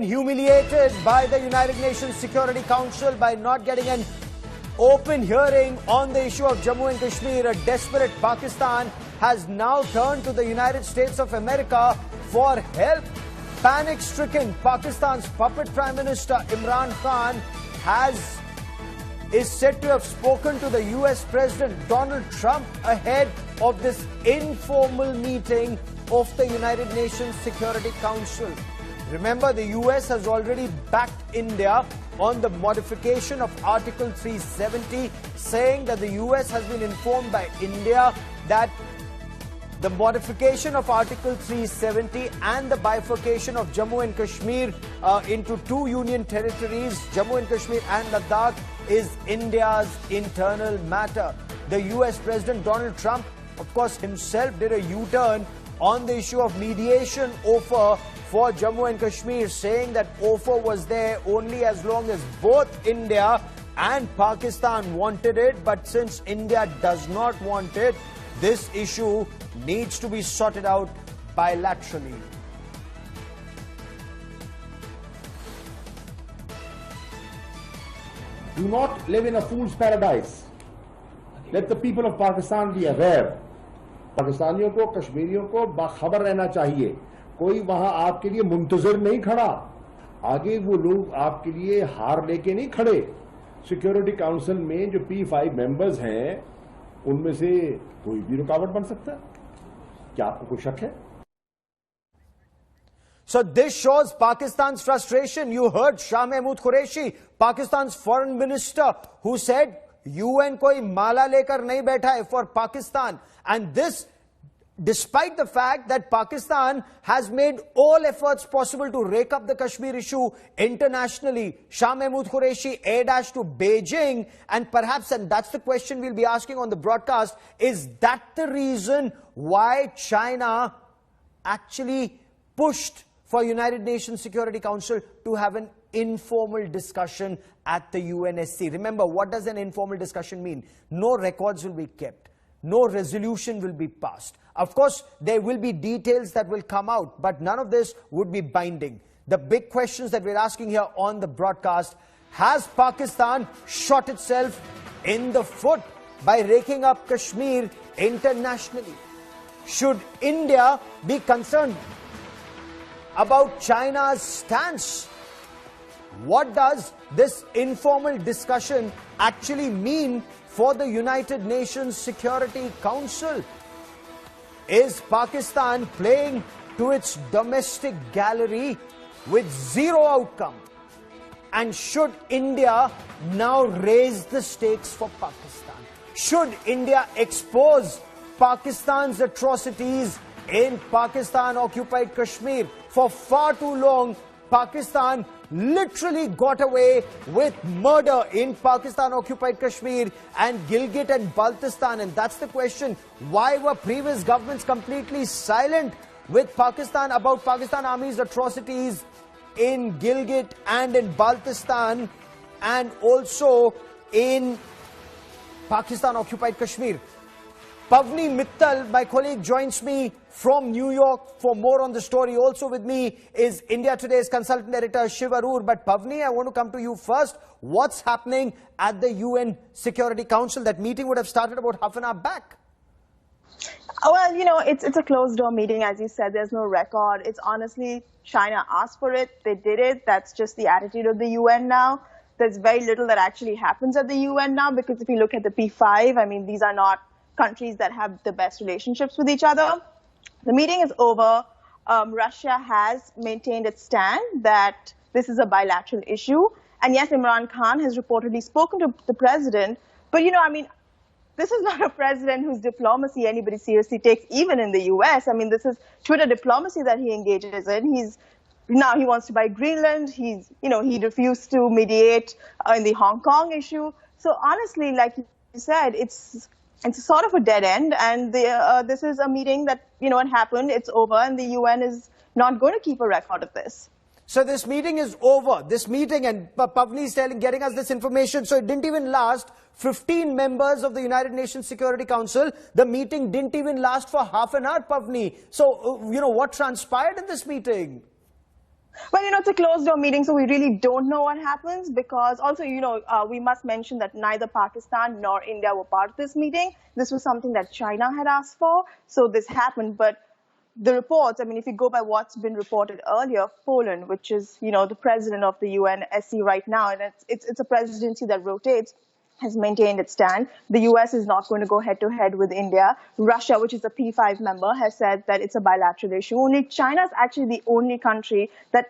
Humiliated by the United Nations Security Council by not getting an open hearing on the issue of Jammu and Kashmir, a desperate Pakistan has now turned to the United States of America for help. Panic-stricken Pakistan's puppet Prime Minister Imran Khan is said to have spoken to the US President Donald Trump ahead of this informal meeting of the United Nations Security Council. Remember, the US has already backed India on the modification of Article 370, saying that the US has been informed by India that the modification of Article 370 and the bifurcation of Jammu and Kashmir into two union territories, Jammu and Kashmir and Ladakh, is India's internal matter. The US President Donald Trump, of course, himself did a U-turn on the issue of mediation offer for Jammu and Kashmir, saying that offer was there only as long as both India and Pakistan wanted it. But since India does not want it, this issue needs to be sorted out bilaterally. Do not live in a fool's paradise. Let the people of Pakistan be aware. पाकिस्तानियों को, कश्मीरियों को बाखबर रहना चाहिए. कोई वहां आपके लिए मुंतजर नहीं खड़ा. आगे वो लोग आपके लिए हार लेके नहीं खड़े. सिक्योरिटी काउंसिल में जो P5 मेंबर्स हैं, उनमें से कोई भी रुकावट बन सकता है. क्या आपको कोई शक है? So this shows Pakistan's frustration. You heard Shah Mahmood Qureshi, Pakistan's foreign minister, who said UN koi mala lekar nahi baitha hai for Pakistan. And this, despite the fact that Pakistan has made all efforts possible to rake up the Kashmir issue internationally. Shah Mahmood Qureshi A-dash to Beijing, and perhaps, and that's the question we'll be asking on the broadcast, is that the reason why China actually pushed for United Nations Security Council to have an informal discussion at the UNSC? Remember, what does an informal discussion mean? No records will be kept. No resolution will be passed. Of course, there will be details that will come out, but none of this would be binding. The big questions that we're asking here on the broadcast: has Pakistan shot itself in the foot by raking up Kashmir internationally? Should India be concerned about China's stance? What does this informal discussion actually mean for the United Nations Security Council? Is Pakistan playing to its domestic gallery with zero outcome? And should India now raise the stakes for Pakistan? Should India expose Pakistan's atrocities in Pakistan-occupied Kashmir? For far too long, Pakistan literally got away with murder in Pakistan-occupied Kashmir and Gilgit and Baltistan. And that's the question. Why were previous governments completely silent with Pakistan about Pakistan Army's atrocities in Gilgit and in Baltistan and also in Pakistan-occupied Kashmir? Pavni Mittal, my colleague, joins me from New York for more on the story. Also with me is India Today's consultant editor Shiv Arur. But Pavni, I want to come to you first. What's happening at the UN Security Council? That meeting would have started about half an hour back. Well, you know, it's a closed-door meeting, as you said. There's no record. It's honestly, China asked for it. They did it. That's just the attitude of the UN now. There's very little that actually happens at the UN now, because if you look at the P5, I mean, these are not countries that have the best relationships with each other. The meeting is over. Russia has maintained its stand that this is a bilateral issue. And yes, Imran Khan has reportedly spoken to the president. But, you know, I mean, this is not a president whose diplomacy anybody seriously takes, even in the US. I mean, this is Twitter diplomacy that he engages in. Now he wants to buy Greenland. He refused to mediate in the Hong Kong issue. So honestly, like you said, it's sort of a dead end, and this is a meeting that, you know, what happened, it's over, and the UN is not going to keep a record of this. So this meeting is over. This meeting, and Pavni is getting us this information, so it didn't even last. 15 members of the United Nations Security Council, the meeting didn't even last for half an hour, Pavni. So, you know, what transpired in this meeting? Well, it's a closed-door meeting, so we really don't know what happens because also, we must mention that neither Pakistan nor India were part of this meeting. This was something that China had asked for, so this happened. But the reports, if you go by what's been reported earlier, Poland, which is, the president of the UNSC right now, and it's a presidency that rotates, has maintained its stand. The US is not going to go head-to-head with India. Russia, which is a P5 member, has said that it's a bilateral issue. Only China is actually the only country that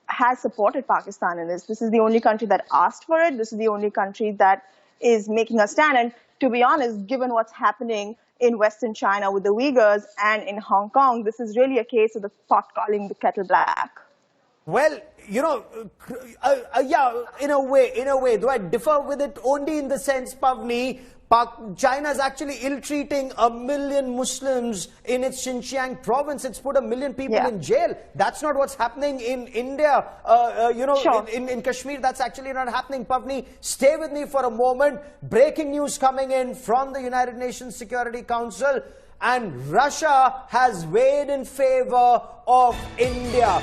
has supported Pakistan in this. This is the only country that asked for it. This is the only country that is making a stand. And to be honest, given what's happening in Western China with the Uyghurs and in Hong Kong, this is really a case of the pot calling the kettle black. Well, yeah, in a way, though I differ with it only in the sense, Pavni, China is actually ill-treating 1 million Muslims in its Xinjiang province. It's put 1 million people in jail. That's not what's happening in India. Sure. In Kashmir, that's actually not happening. Pavni, stay with me for a moment. Breaking news coming in from the United Nations Security Council. And Russia has weighed in favor of India.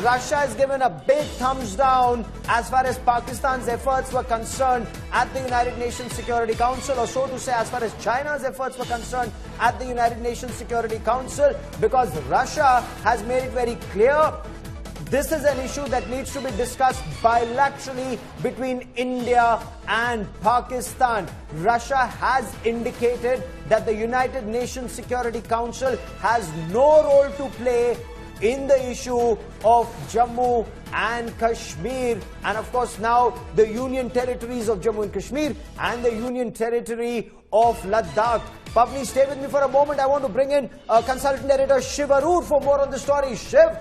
Russia has given a big thumbs down as far as Pakistan's efforts were concerned at the United Nations Security Council, or so to say, as far as China's efforts were concerned at the United Nations Security Council, because Russia has made it very clear this is an issue that needs to be discussed bilaterally between India and Pakistan. Russia has indicated that the United Nations Security Council has no role to play in the issue of Jammu and Kashmir, and of course now the Union territories of Jammu and Kashmir and the Union territory of Ladakh. Pavni, stay with me for a moment. I want to bring in consultant editor Shiv Arur for more on the story. Shiv,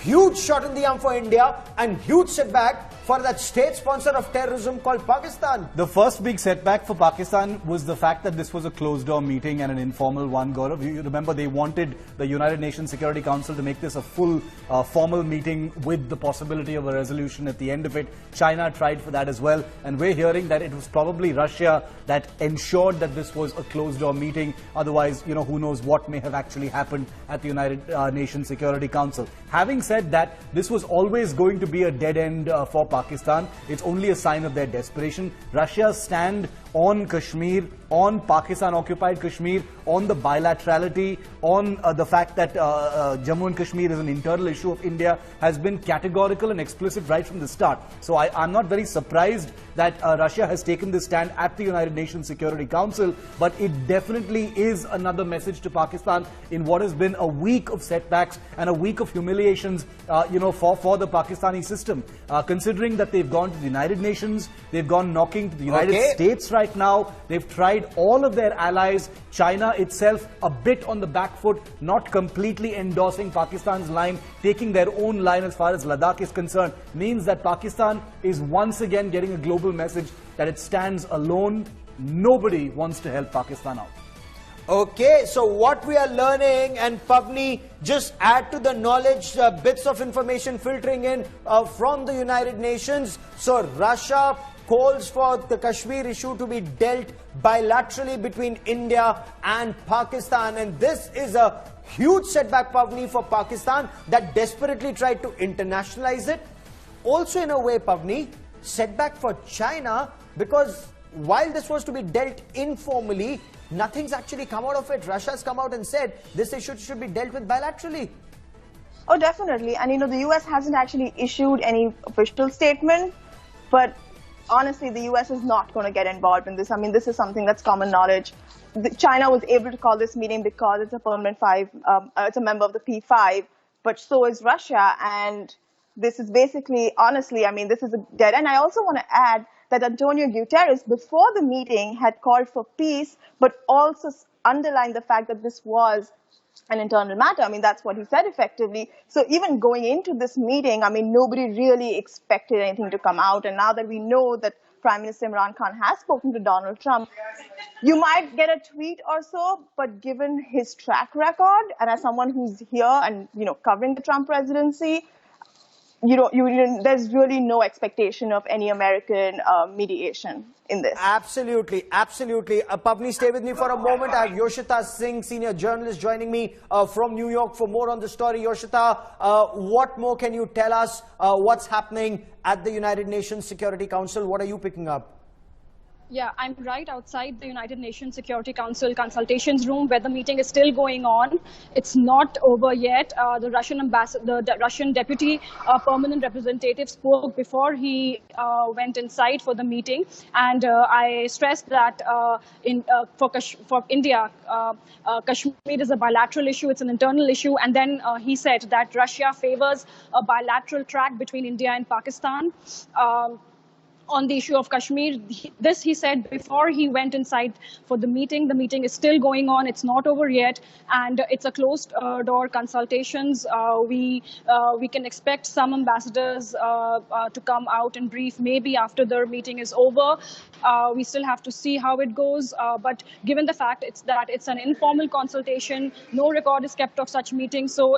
huge shot in the arm for India and huge setback for that state sponsor of terrorism called Pakistan. The first big setback for Pakistan was the fact that this was a closed-door meeting and an informal one, Gaurav. You remember they wanted the United Nations Security Council to make this a full formal meeting with the possibility of a resolution at the end of it. China tried for that as well, and we're hearing that it was probably Russia that ensured that this was a closed-door meeting. Otherwise, who knows what may have actually happened at the United Nations Security Council. Having said that, this was always going to be a dead end for Pakistan. It's only a sign of their desperation. Russia's stand on Kashmir, on Pakistan-occupied Kashmir, on the bilaterality, on the fact that Jammu and Kashmir is an internal issue of India, has been categorical and explicit right from the start. So I'm not very surprised that Russia has taken this stand at the United Nations Security Council, but it definitely is another message to Pakistan in what has been a week of setbacks and a week of humiliations, for the Pakistani system. Considering that they've gone to the United Nations, they've gone knocking to the United States right now, they've tried all of their allies, China itself a bit on the back foot, not completely endorsing Pakistan's line, taking their own line as far as Ladakh is concerned, means that Pakistan is once again getting a global message that it stands alone. Nobody wants to help Pakistan out. Okay, so what we are learning, and Pavni, just add to the knowledge, bits of information filtering in from the United Nations. So Russia calls for the Kashmir issue to be dealt bilaterally between India and Pakistan, and this is a huge setback, Pavni, for Pakistan that desperately tried to internationalize it. Also in a way, Pavni, setback for China, because while this was to be dealt informally, nothing's actually come out of it. Russia's come out and said this issue should be dealt with bilaterally. Oh, definitely. And the US hasn't actually issued any official statement, but honestly, the US is not going to get involved in this. This is something that's common knowledge. China was able to call this meeting because it's a permanent it's a member of the P5, but so is Russia. And this is basically, honestly, this is a dead end. I also want to add that Antonio Guterres, before the meeting, had called for peace, but also underlined the fact that this was an internal matter. That's what he said effectively. So even going into this meeting, nobody really expected anything to come out. And now that we know that Prime Minister Imran Khan has spoken to Donald Trump, you might get a tweet or so, but given his track record, and as someone who's here and, covering the Trump presidency, there's really no expectation of any American mediation in this. Absolutely, absolutely. Pavni, stay with me for a moment. I have Yoshita Singh, senior journalist, joining me from New York for more on the story. Yoshita, what more can you tell us? What's happening at the United Nations Security Council? What are you picking up? Yeah, I'm right outside the United Nations Security Council consultations room where the meeting is still going on. It's not over yet. The Russian ambassador, the Russian deputy permanent representative spoke before he went inside for the meeting. And I stressed that for India, Kashmir is a bilateral issue. It's an internal issue. And then he said that Russia favors a bilateral track between India and Pakistan. On the issue of Kashmir. This he said before he went inside for the meeting. The meeting is still going on. It's not over yet. And it's a closed door consultations. We can expect some ambassadors to come out and brief maybe after the meeting is over. We still have to see how it goes. But given the fact that it's an informal consultation, no record is kept of such meetings. So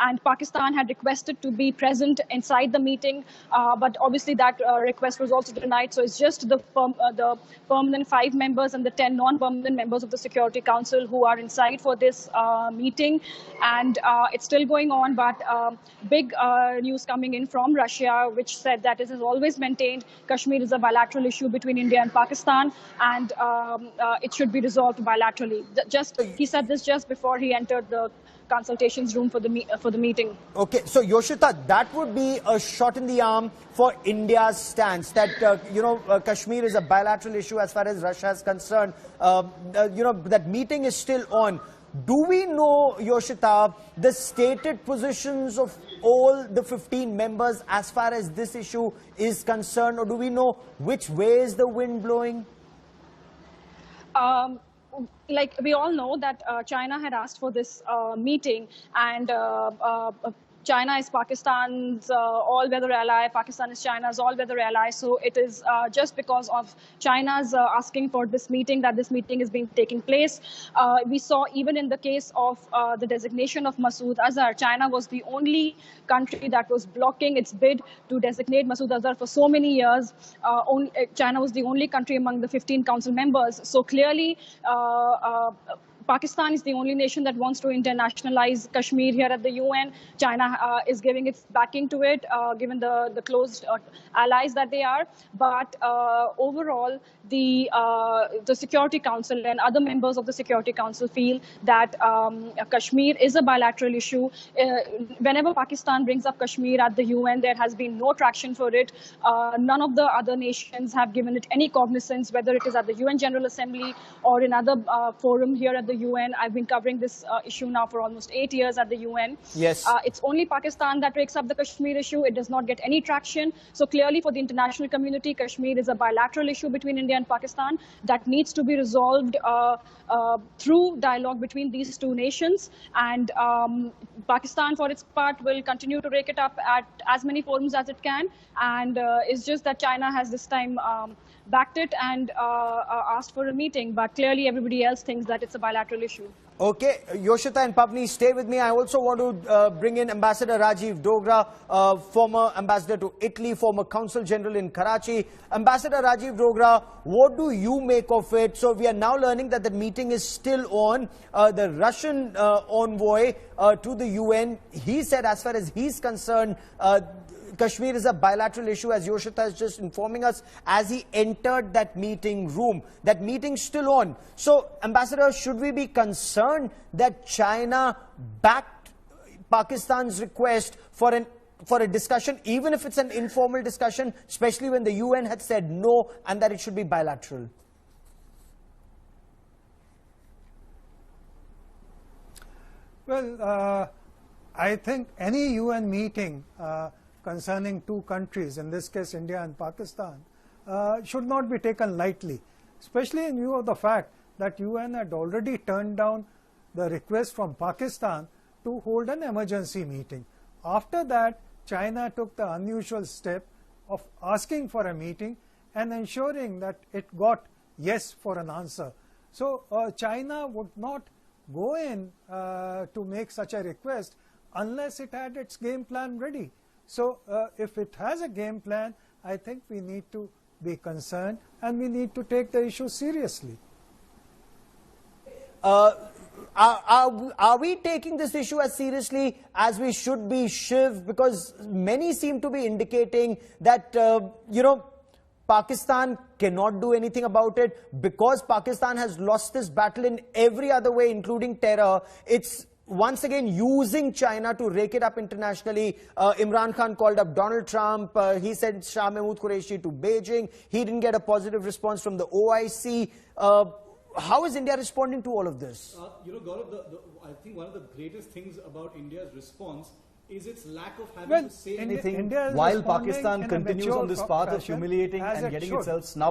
and Pakistan had requested to be present inside the meeting. But obviously that request was also denied. So it's just the permanent 5 members and the 10 non-permanent members of the Security Council who are inside for this meeting. And it's still going on, but big news coming in from Russia, which said that it has always maintained Kashmir is a bilateral issue between India and Pakistan, and it should be resolved bilaterally. He said this just before he entered the consultations room for the meeting. Okay, so Yoshita, that would be a shot in the arm for India's stance that Kashmir is a bilateral issue as far as Russia is concerned. That meeting is still on. Do we know, Yoshita, the stated positions of all the 15 members as far as this issue is concerned, or do we know which way is the wind blowing? Like we all know that China had asked for this meeting, and China is Pakistan's all-weather ally. Pakistan is China's all-weather ally. So it is just because of China's asking for this meeting that this meeting is being taking place. We saw even in the case of the designation of Masood Azhar, China was the only country that was blocking its bid to designate Masood Azhar for so many years. China was the only country among the 15 council members. So clearly, Pakistan is the only nation that wants to internationalize Kashmir here at the UN. China is giving its backing to it, given the close allies that they are. But overall, the Security Council and other members of the Security Council feel that Kashmir is a bilateral issue. Whenever Pakistan brings up Kashmir at the UN, there has been no traction for it. None of the other nations have given it any cognizance, whether it is at the UN General Assembly or in other forum here at the UN. I've been covering this issue now for almost 8 years at the UN. Yes. It's only Pakistan that takes up the Kashmir issue. It does not get any traction. So clearly for the international community, Kashmir is a bilateral issue between India and Pakistan that needs to be resolved through dialogue between these two nations. And Pakistan, for its part, will continue to rake it up at as many forums as it can. And it's just that China has this time backed it and asked for a meeting. But clearly everybody else thinks that it's a bilateral issue. Okay, Yoshita and Pavni, stay with me. I also want to bring in Ambassador Rajiv Dogra, former ambassador to Italy, former consul general in Karachi. Ambassador Rajiv Dogra, what do you make of it? So we are now learning that the meeting is still on. The Russian envoy to the UN, he said as far as he's concerned, Kashmir is a bilateral issue, as Yoshita is just informing us, as he entered that meeting room. That meeting's still on. So, Ambassador, should we be concerned that China backed Pakistan's request for a discussion, even if it's an informal discussion, especially when the UN had said no and that it should be bilateral? Well, I think any UN meeting concerning two countries, in this case India and Pakistan, should not be taken lightly, especially in view of the fact that UN had already turned down the request from Pakistan to hold an emergency meeting. After that, China took the unusual step of asking for a meeting and ensuring that it got yes for an answer. So China would not go in to make such a request unless it had its game plan ready. So if it has a game plan, I think we need to be concerned and we need to take the issue seriously. Are we taking this issue as seriously as we should be, Shiv? Because many seem to be indicating that, Pakistan cannot do anything about it because Pakistan has lost this battle in every other way, including terror. It's once again using China to rake it up internationally. Imran Khan called up Donald Trump. He sent Shah Mahmood Qureshi to Beijing. He didn't get a positive response from the OIC. How is India responding to all of this? Gaurav, I think one of the greatest things about India's response is its lack of having to say anything while Pakistan continues on this path of humiliating and getting itself snubbed.